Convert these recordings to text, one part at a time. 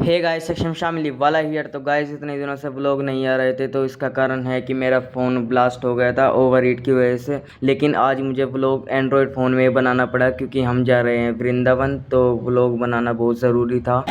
Hey guys, सक्षम शामिली वाला here. तो गाइस, इतने दिनों से व्लॉग नहीं आ रहे थे, तो इसका कारण है कि मेरा फ़ोन ब्लास्ट हो गया था ओवर हीट की वजह से। लेकिन आज मुझे व्लॉग एंड्रॉयड फ़ोन में ही बनाना पड़ा क्योंकि हम जा रहे हैं वृंदावन, तो व्लॉग बनाना बहुत ज़रूरी था।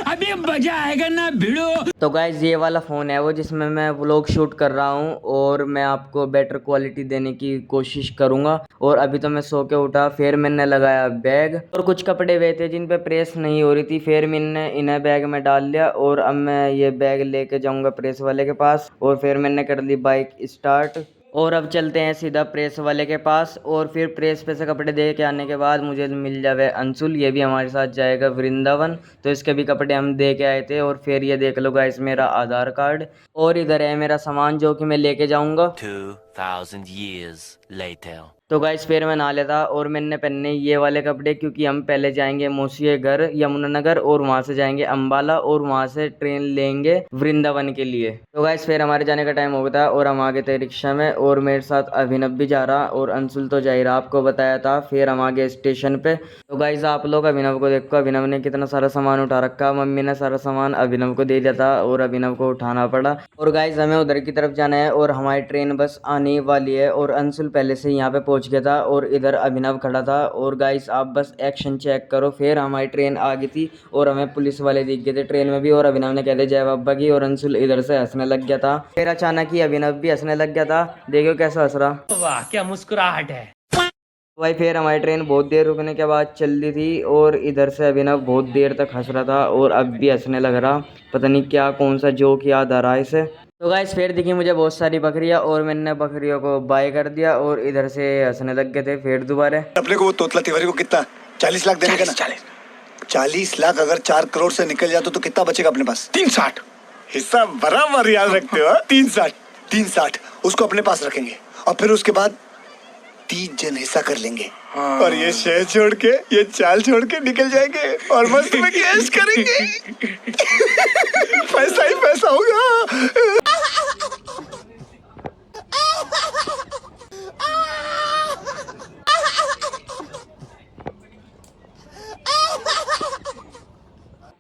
अभी मजा आएगा ना भिड़ो। तो गाइज, ये वाला फ़ोन है वो जिसमें मैं व्लॉग शूट कर रहा हूँ और मैं आपको बेटर क्वालिटी देने की कोशिश करूँगा। और अभी तो मैं सो के उठा, फिर मैंने लगाया बैग और कुछ कपड़े वे थे जिन पे प्रेस नहीं हो रही थी, फिर मैंने इन्हें बैग में डाल लिया। और अब मैं ये बैग लेके जाऊँगा प्रेस वाले के पास और फिर मैंने कर ली बाइक स्टार्ट। और अब चलते हैं सीधा प्रेस वाले के पास और फिर प्रेस पे से कपड़े दे के आने के बाद मुझे मिल जावे अंशुल, ये भी हमारे साथ जाएगा वृंदावन। तो इसके भी कपड़े हम दे के आए थे। और फिर ये देख लो गाइस, मेरा आधार कार्ड और इधर है मेरा सामान जो कि मैं लेके जाऊंगा 2000 years later। तो गाइस, फिर मैं नहा लेता और मैंने पहने ये वाले कपड़े क्योंकि हम पहले जाएंगे मौसी के घर यमुनानगर और वहां से जाएंगे अंबाला और वहां से ट्रेन लेंगे वृंदावन के लिए। तो गाइस, फिर हमारे जाने का टाइम हो गया था और हम आगे थे रिक्शा में और मेरे साथ अभिनव भी जा रहा और अंशुल तो जा ही रहा, आपको बताया था। फिर हम आगे स्टेशन पे। तो गाइस, आप लोग अभिनव को देखो, अभिनव ने कितना सारा सामान उठा रखा। मम्मी ने सारा सामान अभिनव को दे दिया था और अभिनव को उठाना पड़ा। और गाइस, हमें उधर की तरफ जाना है और हमारी ट्रेन बस आने वाली है और अंशुल पहले से यहाँ पे पहुंच गया था और इधर अभिनव खड़ा था। और गाइस, आप बस एक्शन चेक करो, फिर हमारी ट्रेन आ गई थी और हमें पुलिस वाले दिख गए थे ट्रेन में भी। और अभिनव ने कह दिया जय बाबा की और अंशुल इधर से हंसने लग गया था। फिर अचानक ही अभिनव भी हंसने लग गया था, देखो कैसा हंस रहा। वाह क्या मुस्कुराहट है। भाई, फिर हमारी ट्रेन बहुत देर रुकने के बाद चल रही थी और इधर से अभिनव बहुत देर तक हंस रहा था और अब भी हंसने लग रहा, पता नहीं क्या कौन सा जोक याद आ रहा है इसे। तो गाइस, फिर दिखी मुझे बहुत सारी बकरियां और मैंने बकरियों को बाय कर दिया और इधर से हंसने लग गए थे फिर दोबारा। अपने को वो तोतला तिवारी को कितना 40 लाख देने का ना। 40 लाख अगर 4 करोड़ से निकल जाता तो कितना बचेगा अपने पास? 360। हिस्सा बराबर याद रखते हो। 360 उसको अपने पास रखेंगे और फिर उसके बाद 3 जन हिस्सा कर लेंगे। और ये शहर छोड़ के, ये चाल छोड़ के निकल जाएंगे और मस्त में कैश करेंगे। पैसा ही पैसा होगा।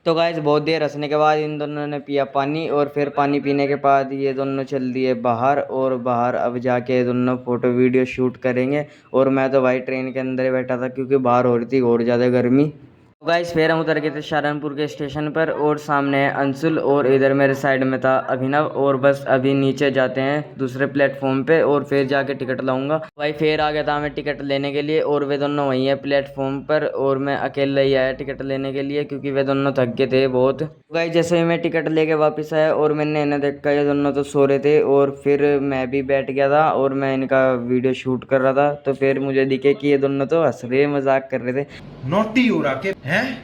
तो गाइस, बहुत देर हंसने के बाद इन दोनों ने पिया पानी और फिर पानी पीने के बाद ये दोनों चल दिए बाहर। और बाहर अब जाके दोनों फोटो वीडियो शूट करेंगे। और मैं तो भाई ट्रेन के अंदर ही बैठा था क्योंकि बाहर हो रही थी और ज़्यादा गर्मी। तो गाइस, फिर हम उतर गए थे सहारनपुर के स्टेशन पर और सामने है अंशुल और इधर मेरे साइड में था अभिनव। और बस अभी नीचे जाते हैं दूसरे प्लेटफॉर्म पे और फिर जाके टिकट लाऊंगा। भाई, फिर आ गया था मैं टिकट लेने के लिए और वे दोनों वहीं है प्लेटफॉर्म पर और मैं अकेले ही आया टिकट लेने के लिए क्योंकि वे दोनों थक गए थे बहुत। गाइस, जैसे ही मैं टिकट लेके वापस आया और मैंने इन्हें देखा, ये दोनों तो सो रहे थे और फिर मैं भी बैठ गया था और मैं इनका वीडियो शूट कर रहा था। तो फिर मुझे दिखे कि ये दोनों तो हंस रहे मजाक कर रहे थे। नोटी हो रहा के हैं,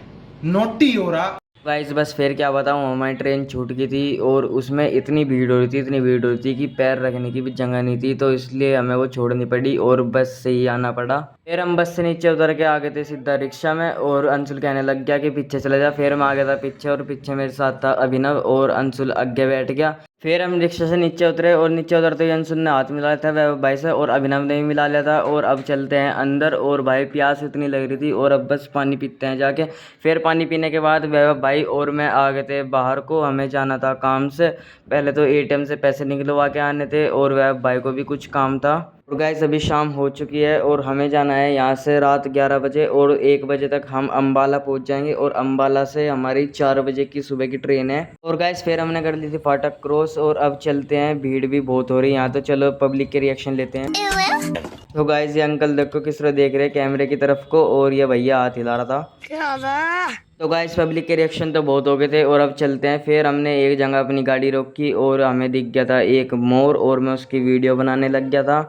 नोटी हो रहा। गाइस, बस फिर क्या बताऊँ, हमारी ट्रेन छूट गई थी और उसमें इतनी भीड़ हो रही थी, इतनी भीड़ हो रही थी कि पैर रखने की भी जगह नहीं थी। तो इसलिए हमें वो छोड़नी पड़ी और बस से ही आना पड़ा। फिर हम बस से नीचे उतर के आ गए थे सीधा रिक्शा में और अंशुल कहने लग गया कि पीछे चले जा। फिर मैं आ गया था पीछे और पीछे मेरे साथ था अभिनव और अंशुल आगे बैठ गया। फिर हम रिक्शा से नीचे उतरे और नीचे उतरते ही अंशुल ने हाथ मिलाया था वह भाई से और अभिनव ने भी मिला लिया था। और अब चलते हैं अंदर और भाई प्यास इतनी लग रही थी और अब बस पानी पीते हैं जाके। फिर पानी पीने के बाद वह भाई और मैं आ गए थे बाहर को, हमें जाना था काम से। पहले तो एटीएम से पैसे निकलवा के आने थे और वह भाई को भी कुछ काम था। और गाइस, अभी शाम हो चुकी है और हमें जाना है यहाँ से रात 11 बजे और 1 बजे तक हम अंबाला पहुँच जाएंगे और अंबाला से हमारी 4 बजे की सुबह की ट्रेन है। और गाइस, फिर हमने कर ली थी फाटक क्रॉस और अब चलते हैं, भीड़ भी बहुत हो रही है यहाँ। तो चलो पब्लिक के रिएक्शन लेते हैं। तो गाइस, ये अंकल देखो किस तरह देख रहे हैं कैमरे की तरफ को और ये भैया हाथ हिला रहा था। तो गाइस, पब्लिक के रिएक्शन तो बहुत हो गए थे और अब चलते हैं। फिर हमने एक जगह अपनी गाड़ी रोकी और हमें दिख गया था एक मोर और मैं उसकी वीडियो बनाने लग गया था।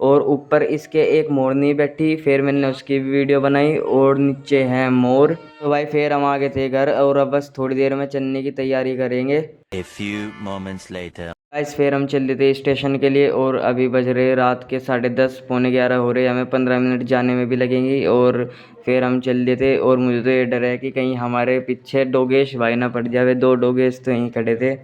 और ऊपर इसके एक मोरनी बैठी, फिर मैंने उसकी वीडियो बनाई और नीचे है मोर। तो भाई, फिर हम आ गए थे घर और अब बस थोड़ी देर में चलने की तैयारी करेंगे। A few moments later। Guys, फिर हम चल रहे थे स्टेशन के लिए और अभी बज रहे रात के 10:30 पौने 11 हो रहे, हमें 15 मिनट जाने में भी लगेंगी। और फिर हम चल रहे थे और मुझे तो ये डर है कि कहीं हमारे पीछे डोगेश भाई ना पड़ जावे। 2 डोगेश तो यहीं खड़े थे।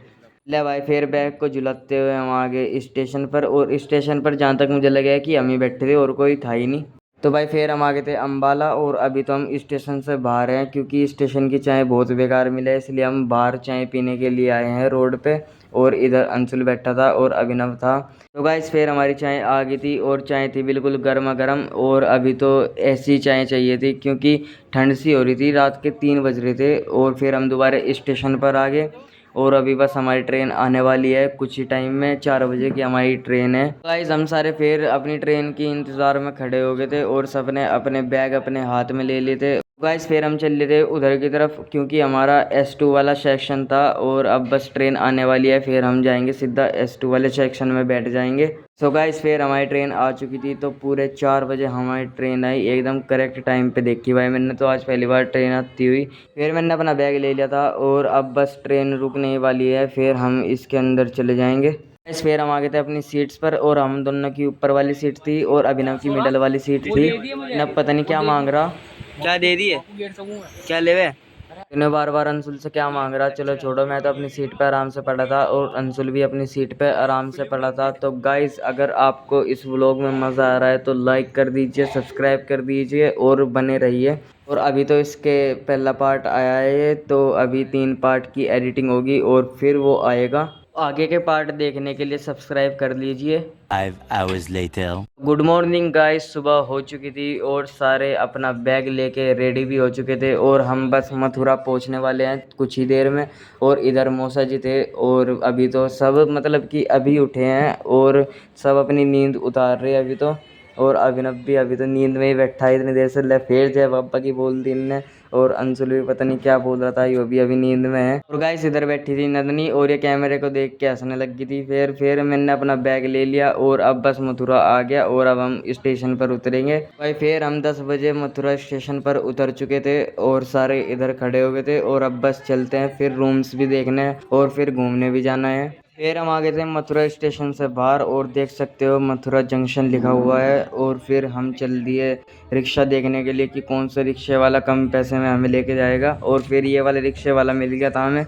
ले भाई, फिर बैग को झुलाते हुए हम आ गए स्टेशन पर और स्टेशन पर जहाँ तक मुझे लगा कि हम ही बैठे थे और कोई था ही नहीं। तो भाई फिर हम आ गए थे अम्बाला और अभी तो हम स्टेशन से बाहर हैं क्योंकि स्टेशन की चाय बहुत बेकार मिले, इसलिए हम बाहर चाय पीने के लिए आए हैं रोड पे। और इधर अंशुल बैठा था और अभिनव था। तो गाइस फिर हमारी चाय आ गई थी और चाय थी बिल्कुल गर्मा गर्म। और अभी तो ऐसी चाय चाहिए थी क्योंकि ठंड सी हो रही थी, रात के 3 बज रहे थे। और फिर हम दोबारा स्टेशन पर आ गए और अभी बस हमारी ट्रेन आने वाली है कुछ ही टाइम में, 4 बजे की हमारी ट्रेन है। गाइस हम सारे फिर अपनी ट्रेन की इंतज़ार में खड़े हो गए थे और सबने अपने बैग अपने हाथ में ले लिए थे। गाइस फिर हम चल रहे थे उधर की तरफ क्योंकि हमारा S2 वाला सेक्शन था और अब बस ट्रेन आने वाली है, फिर हम जाएंगे सीधा S2 वाले सेक्शन में बैठ जाएंगे। सो गाइस फिर हमारी ट्रेन आ चुकी थी, तो पूरे 4 बजे हमारी ट्रेन आई, एकदम करेक्ट टाइम पे देखी भाई मैंने तो आज पहली बार ट्रेन आती हुई। फिर मैंने अपना बैग ले लिया था और अब बस ट्रेन रुकने वाली है, फिर हम इसके अंदर चले जाएंगे। गाइस फिर हम आ गए थे अपनी सीट्स पर और हम दोनों की ऊपर वाली सीट थी और अभिनव की मिडल वाली सीट थी। न पता नहीं क्या मांग रहा, क्या दे दिए, क्या लेवे तूने बार बार अंशुल से क्या मांग रहा। चलो छोड़ो, मैं तो अपनी सीट पे आराम से पड़ा था और अंशुल भी अपनी सीट पे आराम से पड़ा था। तो गाइस अगर आपको इस व्लॉग में मज़ा आ रहा है तो लाइक कर दीजिए, सब्सक्राइब कर दीजिए और बने रहिए। और अभी तो इसके पहला पार्ट आया है, तो अभी 3 पार्ट की एडिटिंग होगी और फिर वो आएगा। आगे के पार्ट देखने के लिए सब्सक्राइब कर लीजिए। 5 hours later. Good morning guys, सुबह हो चुकी थी और सारे अपना बैग लेके रेडी भी हो चुके थे और हम बस मथुरा पहुंचने वाले हैं कुछ ही देर में। और इधर मौसा जी थे और अभी तो सब मतलब कि अभी उठे हैं और सब अपनी नींद उतार रहे हैं अभी तो। और अभिनव भी अभी तो नींद में ही बैठा है इतनी देर से, ले फिर जय पापा की बोल दी इनने। और अंशुल भी पता नहीं क्या बोल रहा था, यो भी अभी नींद में है। और गाइस इधर बैठी थी नंदनी और ये कैमरे को देख के हंसने लगी थी। फिर मैंने अपना बैग ले लिया और अब बस मथुरा आ गया और अब हम स्टेशन पर उतरेंगे भाई। फिर हम 10 बजे मथुरा स्टेशन पर उतर चुके थे और सारे इधर खड़े हो गए थे और अब बस चलते हैं, फिर रूम्स भी देखने हैं और फिर घूमने भी जाना है। फिर हम आ गए थे मथुरा स्टेशन से बाहर और देख सकते हो मथुरा जंक्शन लिखा हुआ है। और फिर हम चल दिए रिक्शा देखने के लिए कि कौन सा रिक्शे वाला कम पैसे में हमें लेके जाएगा। और फिर ये वाले रिक्शे वाला मिल गया था हमें।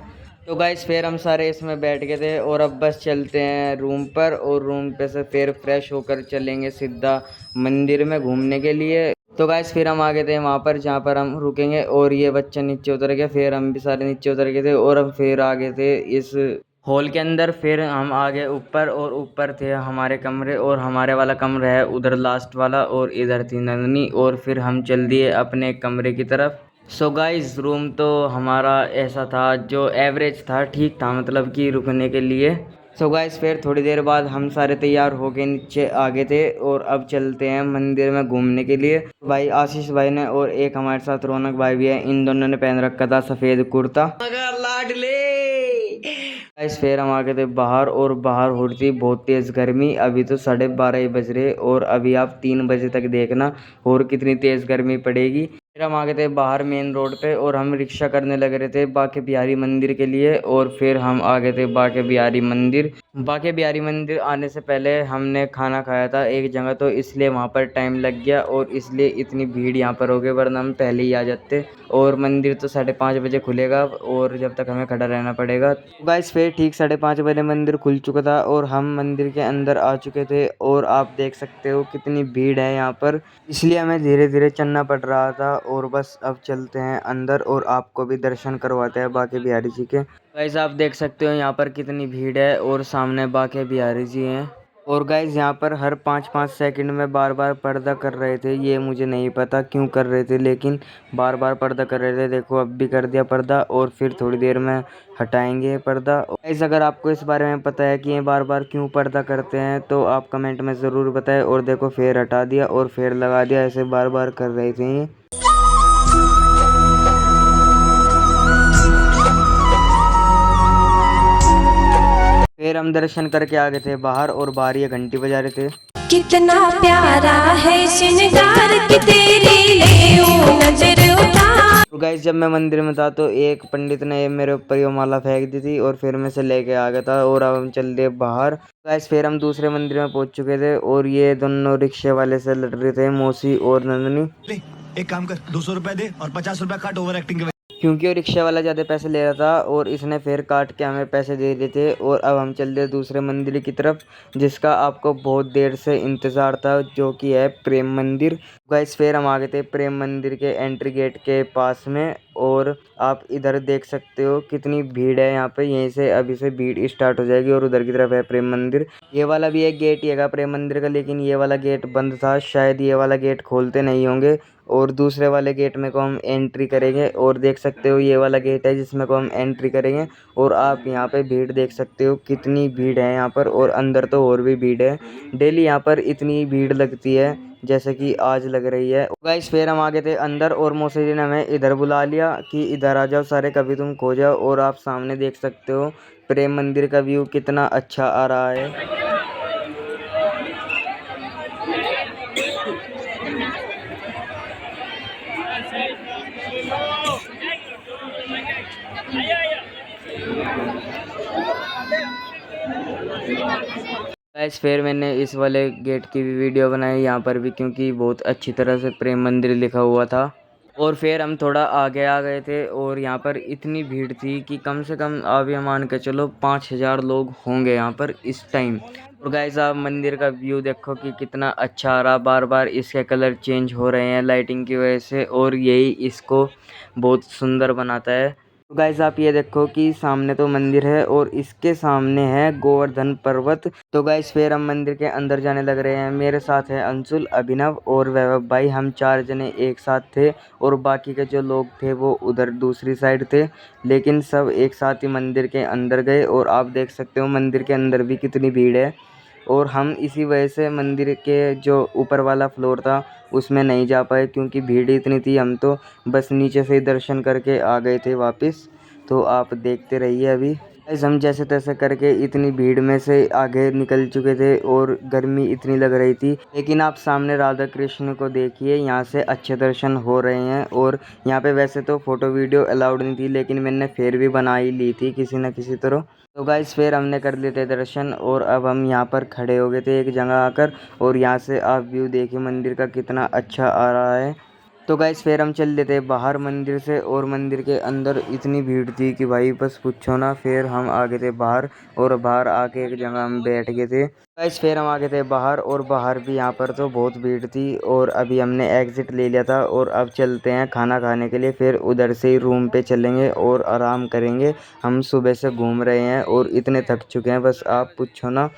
तो गाइस फिर हम सारे इसमें बैठ गए थे और अब बस चलते हैं रूम पर और रूम पे से फिर फ्रेश होकर चलेंगे सीधा मंदिर में घूमने के लिए। तो गाइस फिर हम आ गए थे वहाँ पर जहाँ पर हम रुकेंगे और ये बच्चे नीचे उतर गए, फिर हम भी सारे नीचे उतर गए थे और हम फिर आ गए थे इस हॉल के अंदर। फिर हम आ गए ऊपर और ऊपर थे हमारे कमरे और हमारे वाला कमरा है उधर लास्ट वाला और इधर थी नंदनी। और फिर हम चल दिए अपने कमरे की तरफ। सो गाइस रूम तो हमारा ऐसा था जो एवरेज था, ठीक था मतलब कि रुकने के लिए। सो गाइस फिर थोड़ी देर बाद हम सारे तैयार हो के नीचे आ गए थे और अब चलते हैं मंदिर में घूमने के लिए। भाई आशीष भाई ने और एक हमारे साथ रौनक भाई भी है, इन दोनों ने पहन रखा था सफ़ेद कुर्ता। गाइस फिर हम आ गए थे बाहर और बाहर हो रही थी बहुत तेज़ गर्मी। अभी तो 12:30 बज रहे और अभी आप 3 बजे तक देखना और कितनी तेज़ गर्मी पड़ेगी। फिर हम आ गए थे बाहर मेन रोड पे और हम रिक्शा करने लग रहे थे बाके बिहारी मंदिर के लिए। और फिर हम आ गए थे बाके बिहारी मंदिर। बाके बिहारी मंदिर आने से पहले हमने खाना खाया था एक जगह, तो इसलिए वहाँ पर टाइम लग गया और इसलिए इतनी भीड़ यहाँ पर हो गई, वरना हम पहले ही आ जाते। और मंदिर तो 5:30 बजे खुलेगा और जब तक हमें खड़ा रहना पड़ेगा। गाइस फिर ठीक 5:30 बजे मंदिर खुल चुका था और हम मंदिर के अंदर आ चुके थे और आप देख सकते हो कितनी भीड़ है यहाँ पर, इसलिए हमें धीरे धीरे चलना पड़ रहा था। और बस अब चलते हैं अंदर और आपको भी दर्शन करवाते हैं बाके बिहारी जी के। गाइस आप देख सकते हो यहाँ पर कितनी भीड़ है और सामने बाके बिहारी जी हैं। और गाइस यहाँ पर हर 5-5 सेकंड में बार बार पर्दा कर रहे थे, ये मुझे नहीं पता क्यों कर रहे थे, लेकिन बार बार पर्दा कर रहे थे। देखो अब भी कर दिया पर्दा और फिर थोड़ी देर में हटाएंगे पर्दा। गाइस अगर आपको इस बारे में पता है कि ये बार बार क्यों पर्दा करते हैं तो आप कमेंट में ज़रूर बताएं। और देखो फिर हटा दिया और फिर लगा दिया, ऐसे बार बार कर रहे थे ये। फिर हम दर्शन करके आ गए थे बाहर और बाहर ये घंटी बजा रहे थे। कितना प्यारा है श्रृंगार कि तेरी ले नजर उतार। तो गाइस जब मैं मंदिर में था तो एक पंडित ने मेरे ऊपर ये माला फेंक दी थी और फिर मैं से लेके आ गया था और अब हम चल दिए बाहर। गाइस फिर हम दूसरे मंदिर में पहुंच चुके थे और ये दोनों रिक्शे वाले से लड़ रहे थे, मौसी और नंदनी। ले एक काम कर, 200 रुपए दे और 50 रुपए काट ओवर एक्टिंग के। क्योंकि वो रिक्शा वाला ज़्यादा पैसे ले रहा था और इसने फिर काट के हमें पैसे दे दिए थे। और अब हम चल दिए दूसरे मंदिर की तरफ, जिसका आपको बहुत देर से इंतज़ार था, जो कि है प्रेम मंदिर। गाइस फिर हम आ गए थे प्रेम मंदिर के एंट्री गेट के पास में, और आप इधर देख सकते हो कितनी भीड़ है यहाँ पे। यहीं से अभी से भीड़ स्टार्ट हो जाएगी और उधर की तरफ है प्रेम मंदिर। ये वाला भी एक गेट ही है प्रेम मंदिर का, लेकिन ये वाला गेट बंद था, शायद ये वाला गेट खोलते नहीं होंगे। और दूसरे वाले गेट में को हम एंट्री करेंगे, और देख सकते हो ये वाला गेट है जिसमें को हम एंट्री करेंगे। और आप यहाँ पे भीड़ देख सकते हो कितनी भीड़ है यहाँ पर, और अंदर तो और भी भीड़ है। डेली यहाँ पर इतनी भीड़ लगती है जैसे कि आज लग रही है। गाइस फिर हम आ गए थे अंदर, और मौसी जी ने हमें इधर बुला लिया कि इधर आ जाओ सारे, कभी तुम खो जाओ। और आप सामने देख सकते हो प्रेम मंदिर का व्यू कितना अच्छा आ रहा है। गाइस फिर मैंने इस वाले गेट की भी वीडियो बनाई यहाँ पर भी, क्योंकि बहुत अच्छी तरह से प्रेम मंदिर लिखा हुआ था। और फिर हम थोड़ा आगे आ गए थे, और यहाँ पर इतनी भीड़ थी कि कम से कम आप ये मान के चलो 5000 लोग होंगे यहाँ पर इस टाइम। और गाइस आप मंदिर का व्यू देखो कि कितना अच्छा आ रहा, बार बार इसके कलर चेंज हो रहे हैं लाइटिंग की वजह से, और यही इसको बहुत सुंदर बनाता है। तो गाइस आप ये देखो कि सामने तो मंदिर है और इसके सामने है गोवर्धन पर्वत। तो गाइस फिर हम मंदिर के अंदर जाने लग रहे हैं। मेरे साथ है अंशुल, अभिनव और वैभव भाई, हम 4 जने एक साथ थे, और बाकी के जो लोग थे वो उधर दूसरी साइड थे, लेकिन सब एक साथ ही मंदिर के अंदर गए। और आप देख सकते हो मंदिर के अंदर भी कितनी भीड़ है, और हम इसी वजह से मंदिर के जो ऊपर वाला फ्लोर था उसमें नहीं जा पाए, क्योंकि भीड़ इतनी थी। हम तो बस नीचे से ही दर्शन करके आ गए थे वापस। तो आप देखते रहिए। अभी गाइस हम जैसे तैसे करके इतनी भीड़ में से आगे निकल चुके थे, और गर्मी इतनी लग रही थी, लेकिन आप सामने राधा कृष्ण को देखिए, यहाँ से अच्छे दर्शन हो रहे हैं। और यहाँ पे वैसे तो फ़ोटो वीडियो अलाउड नहीं थी, लेकिन मैंने फिर भी बना ही ली थी किसी न किसी तरह। तो गाइस फिर हमने कर लिए थे दर्शन, और अब हम यहाँ पर खड़े हो गए थे एक जगह आकर, और यहाँ से आप व्यू देखिए मंदिर का कितना अच्छा आ रहा है। तो गाइस फिर हम चल देते बाहर मंदिर से, और मंदिर के अंदर इतनी भीड़ थी कि भाई बस पूछो ना। फिर हम आ गए थे बाहर, और बाहर आके एक जगह हम बैठ गए थे। गाइस फिर हम आ गए थे बाहर, और बाहर भी यहाँ पर तो बहुत भीड़ थी, और अभी हमने एग्ज़िट ले लिया था। और अब चलते हैं खाना खाने के लिए, फिर उधर से ही रूम पे चलेंगे और आराम करेंगे। हम सुबह से घूम रहे हैं और इतने थक चुके हैं बस आप पूछो ना।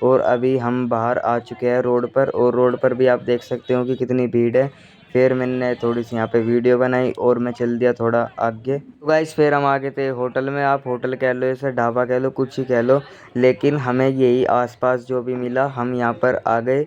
और अभी हम बाहर आ चुके हैं रोड पर, और रोड पर भी आप देख सकते हो कि कितनी भीड़ है। फिर मैंने थोड़ी सी यहाँ पे वीडियो बनाई, और मैं चल दिया थोड़ा आगे। तो गाइस फिर हम आ गए थे होटल में। आप होटल कह लो, इसे ढाबा कह लो, कुछ ही कह लो, लेकिन हमें यही आसपास जो भी मिला हम यहाँ पर आ गए,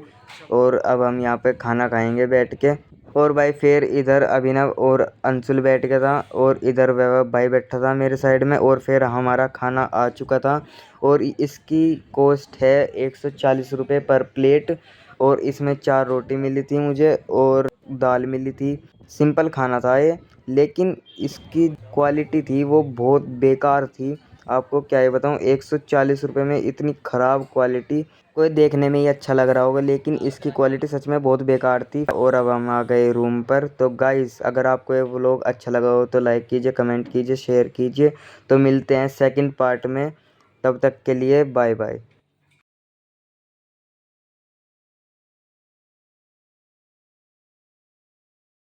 और अब हम यहाँ पे खाना खाएंगे बैठ के। और भाई फिर इधर अभिनव और अंशुल बैठ गया था, और इधर वैभव भाई बैठा था मेरे साइड में। और फिर हमारा खाना आ चुका था, और इसकी कॉस्ट है 140 रुपये पर प्लेट। और इसमें 4 रोटी मिली थी मुझे, और दाल मिली थी। सिंपल खाना था ये, लेकिन इसकी क्वालिटी थी वो बहुत बेकार थी। आपको क्या ही बताऊँ, 140 रुपये में इतनी ख़राब क्वालिटी। कोई देखने में ही अच्छा लग रहा होगा, लेकिन इसकी क्वालिटी सच में बहुत बेकार थी। और अब हम आ गए रूम पर। तो गाइस अगर आपको ये व्लॉग अच्छा लगा हो तो लाइक कीजिए, कमेंट कीजिए, शेयर कीजिए। तो मिलते हैं सेकंड पार्ट में, तब तक के लिए बाय बाय।